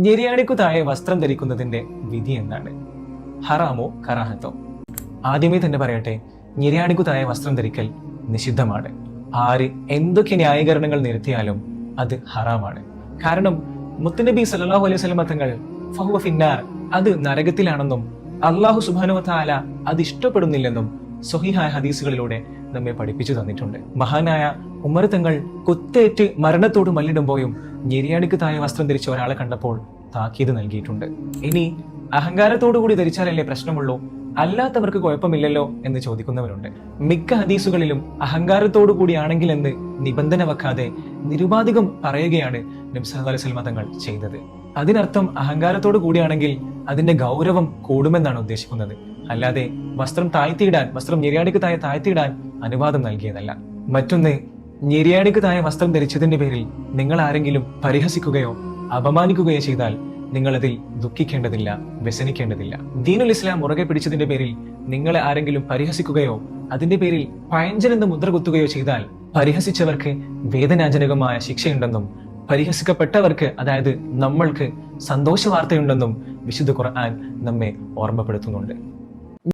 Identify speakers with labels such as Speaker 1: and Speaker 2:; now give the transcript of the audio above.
Speaker 1: ഞെരിയാണിക്കു താഴെ വസ്ത്രം ധരിക്കുന്നതിന്റെ വിധി എന്താണ്? ഹറാമോ കറാഹത്തോ? ആദ്യമേ തന്നെ പറയട്ടെ, ഞെരിയാണിക്കു താഴെ വസ്ത്രം ധരിക്കൽ നിഷിദ്ധമാണ്. ആര് എന്തൊക്കെ ന്യായീകരണങ്ങൾ നിരത്തിയാലും അത് ഹറാമാണ്. കാരണം മുത്തുനബി സല്ലല്ലാഹു അലൈഹി വസല്ലം തങ്ങൾ ഫഹുവ ഫിന്നാർ, അത് നരകത്തിലാണെന്നും അല്ലാഹു സുബ്ഹാനഹു വ തആല അത് ഇഷ്ടപ്പെടുന്നില്ലെന്നും സ്വഹീഹായ ഹദീസുകളിലൂടെ നമ്മെ പഠിപ്പിച്ചു തന്നിട്ടുണ്ട്. മഹാനായ ഉമർ തങ്ങൾ കുത്തേറ്റ് മരണത്തോട് മല്ലിടുമ്പോഴും ഞെരിയാണിക്ക് താഴെ വസ്ത്രം ധരിച്ച ഒരാളെ കണ്ടപ്പോൾ താക്കീത് നൽകിയിട്ടുണ്ട്. ഇനി അഹങ്കാരത്തോടു കൂടി ധരിച്ചാലല്ലേ പ്രശ്നമുള്ളൂ, അല്ലാത്തവർക്ക് കുഴപ്പമില്ലല്ലോ എന്ന് ചോദിക്കുന്നവരുണ്ട്. മിക്ക ഹദീസുകളിലും അഹങ്കാരത്തോടു കൂടിയാണെങ്കിൽ എന്ന് നിബന്ധന വെക്കാതെ നിരുപാധികം പറയുകയാണ് നബി സല്ലല്ലാഹു അലൈഹി വസല്ലം തങ്ങൾ ചെയ്തത്. അതിനർത്ഥം അഹങ്കാരത്തോടു കൂടിയാണെങ്കിൽ അതിന്റെ ഗൗരവം കൂടുമെന്നാണ് ഉദ്ദേശിക്കുന്നത്. അല്ലാതെ വസ്ത്രം ഞെരിയാണിക്ക് താഴെ താഴ്ത്തിയിടാൻ അനുവാദം നൽകിയതല്ല. മറ്റൊന്ന്, ഞെരിയാണിക്ക് താഴെ വസ്ത്രം ധരിച്ചതിന്റെ പേരിൽ നിങ്ങൾ ആരെങ്കിലും പരിഹസിക്കുകയോ അപമാനിക്കുകയോ ചെയ്താൽ നിങ്ങളതിൽ ദുഃഖിക്കേണ്ടതില്ല, വ്യസനിക്കേണ്ടതില്ല. ദീനുൽ ഇസ്ലാം മുറുകെ പിടിച്ചതിന്റെ പേരിൽ നിങ്ങളെ ആരെങ്കിലും പരിഹസിക്കുകയോ അതിന്റെ പേരിൽ പഴഞ്ചൻ എന്ന് മുദ്ര കുത്തുകയോ ചെയ്താൽ പരിഹസിച്ചവർക്ക് വേദനാജനകമായ ശിക്ഷയുണ്ടെന്നും പരിഹസിക്കപ്പെട്ടവർക്ക്, അതായത് നമ്മൾക്ക് സന്തോഷ വാർത്തയുണ്ടെന്നും വിശുദ്ധ ഖുർആൻ നമ്മെ ഓർമ്മപ്പെടുത്തുന്നുണ്ട്.